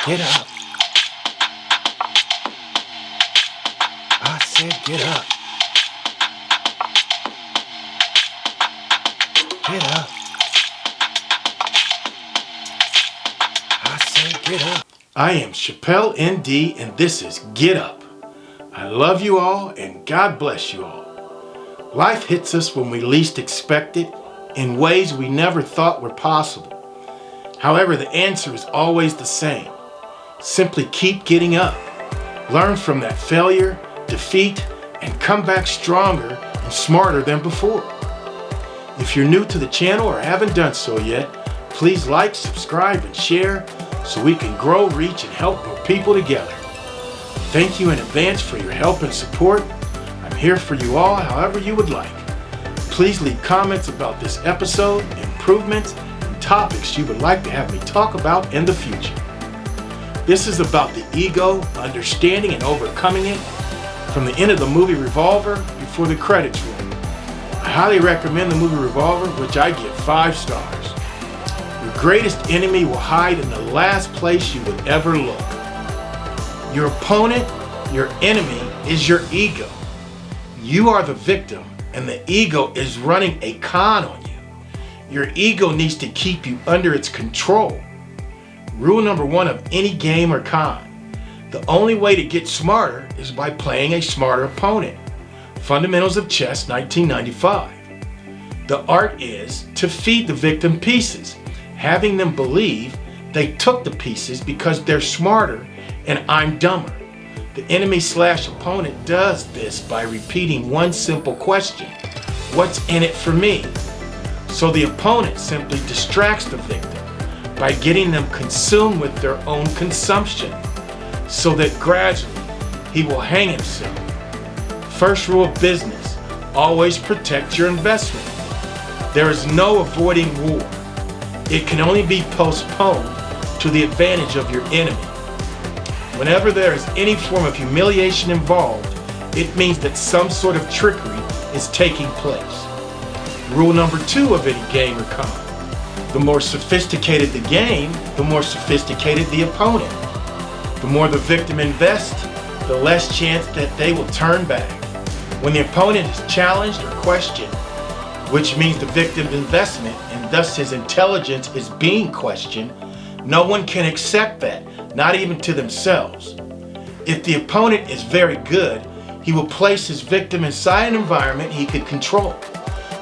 Get up. I said get up. Get up. I said get up. I am Chappelle ND and this is Get Up. I love you all and God bless you all. Life hits us when we least expect it in ways we never thought were possible. However, the answer is always the same. Simply keep getting up. Learn from that failure, defeat, and come back stronger and smarter than before. If you're new to the channel or haven't done so yet, please like, subscribe, and share so we can grow, reach, and help more people together. Thank you in advance for your help and support. I'm here for you all however you would like. Please leave comments about this episode, improvements, and topics you would like to have me talk about in the future. This is about the ego, understanding and overcoming it, from the end of the movie Revolver before the credits roll. I highly recommend the movie Revolver, which I give 5 stars. Your greatest enemy will hide in the last place you would ever look. Your opponent, your enemy, is your ego. You are the victim, and the ego is running a con on you. Your ego needs to keep you under its control. Rule number 1 of any game or con: the only way to get smarter is by playing a smarter opponent. Fundamentals of Chess, 1995. The art is to feed the victim pieces, having them believe they took the pieces because they're smarter and I'm dumber. The enemy/opponent does this by repeating one simple question: what's in it for me? So the opponent simply distracts the victim by getting them consumed with their own consumption, so that gradually he will hang himself. First rule of business: always protect your investment. There is no avoiding war. It can only be postponed to the advantage of your enemy. Whenever there is any form of humiliation involved, it means that some sort of trickery is taking place. Rule number 2 of any game or con: the more sophisticated the game, the more sophisticated the opponent. The more the victim invests, the less chance that they will turn back. When the opponent is challenged or questioned, which means the victim's investment and thus his intelligence is being questioned, no one can accept that, not even to themselves. If the opponent is very good, he will place his victim inside an environment he could control.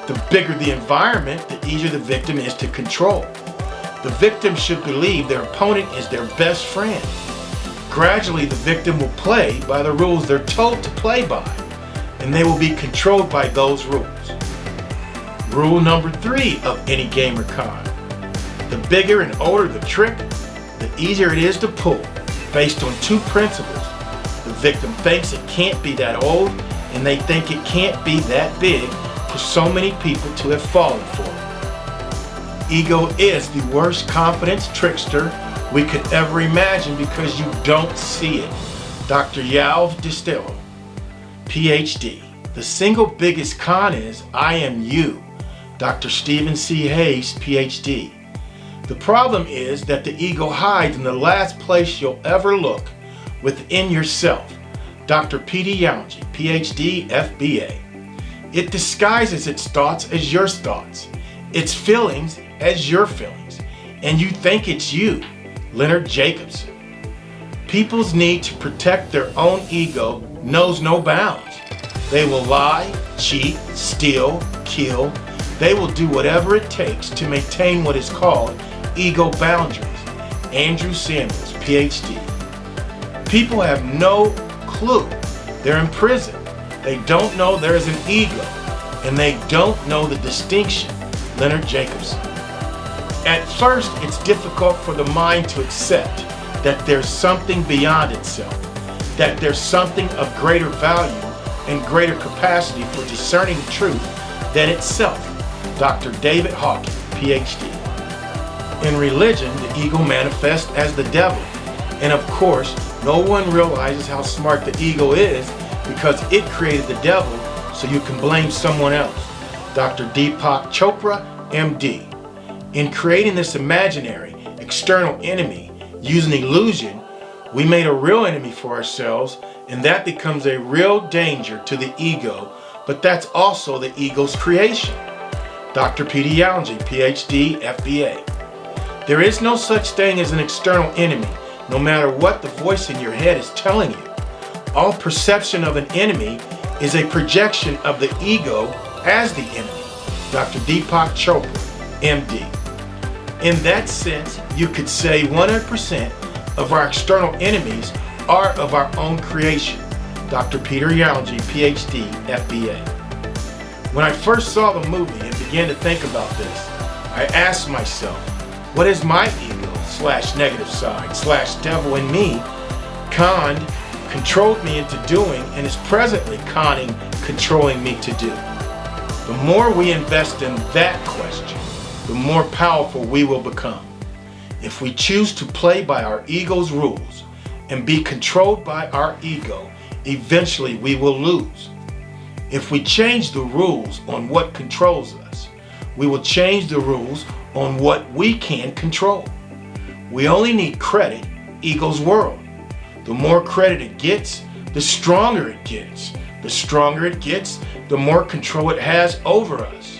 The bigger the environment, the easier the victim is to control. The victim should believe their opponent is their best friend. Gradually, the victim will play by the rules they're told to play by, and they will be controlled by those rules. Rule number 3 of any game or con: the bigger and older the trick, the easier it is to pull, based on 2 principles. The victim thinks it can't be that old, and they think it can't be that big for so many people to have fallen for it. Ego is the worst confidence trickster we could ever imagine because you don't see it. Dr. Yalv Distillo, PhD. The single biggest con is I am you. Dr. Stephen C. Hayes, PhD. The problem is that the ego hides in the last place you'll ever look, within yourself. Dr. P.D. Youngie, PhD, FBA. It disguises its thoughts as your thoughts, its feelings as your feelings, and you think it's you. Leonard Jacobson. People's need to protect their own ego knows no bounds. They will lie, cheat, steal, kill. They will do whatever it takes to maintain what is called ego boundaries. Andrew Samuels, PhD. People have no clue they're in prison. They don't know there is an ego, and they don't know the distinction. Leonard Jacobson. At first, it's difficult for the mind to accept that there's something beyond itself, that there's something of greater value and greater capacity for discerning truth than itself. Dr. David Hawking, PhD. In religion, the ego manifests as the devil, and of course, no one realizes how smart the ego is because it created the devil, so you can blame someone else. Dr. Deepak Chopra, MD. In creating this imaginary, external enemy, use an illusion, we made a real enemy for ourselves, and that becomes a real danger to the ego, but that's also the ego's creation. Dr. Peter Yalngy, PhD, FBA. There is no such thing as an external enemy, no matter what the voice in your head is telling you. All perception of an enemy is a projection of the ego as the enemy. Dr. Deepak Chopra, MD. In that sense, you could say 100% of our external enemies are of our own creation. Dr. Peter Yalngy, PhD, FBA. When I first saw the movie and began to think about this, I asked myself, what is my ego / negative side / devil in me conned, controlled me into doing, and is presently conning, controlling me to do? The more we invest in that question, the more powerful we will become. If we choose to play by our ego's rules and be controlled by our ego, eventually we will lose. If we change the rules on what controls us, we will change the rules on what we can control. We only need credit, ego's world. The more credit it gets, the stronger it gets. The stronger it gets, the more control it has over us.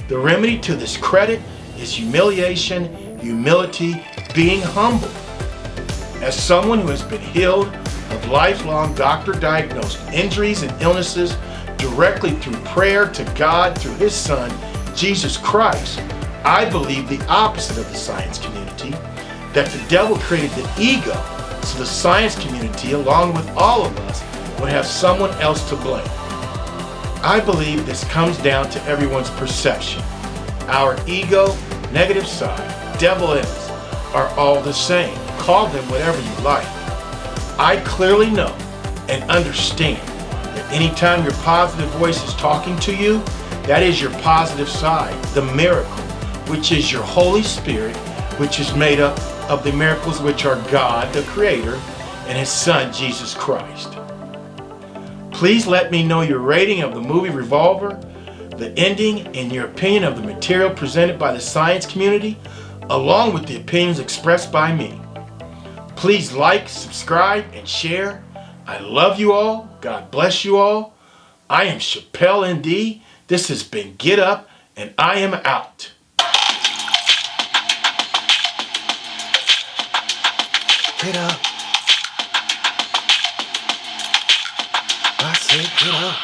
The remedy to this credit is humiliation, humility, being humble. As someone who has been healed of lifelong doctor-diagnosed injuries and illnesses directly through prayer to God through His Son, Jesus Christ, I believe the opposite of the science community, that the devil created the ego so the science community, along with all of us, would have someone else to blame. I believe this comes down to everyone's perception. Our ego, negative side, devil in us, are all the same. Call them whatever you like. I clearly know and understand that anytime your positive voice is talking to you, that is your positive side, the miracle, which is your Holy Spirit, which is made up of the miracles which are God, the Creator, and His Son, Jesus Christ. Please let me know your rating of the movie Revolver, the ending, and your opinion of the material presented by the science community, along with the opinions expressed by me. Please like, subscribe, and share. I love you all. God bless you all. I am Chappelle ND. This has been Get Up, and I am out. Get up. I said get up.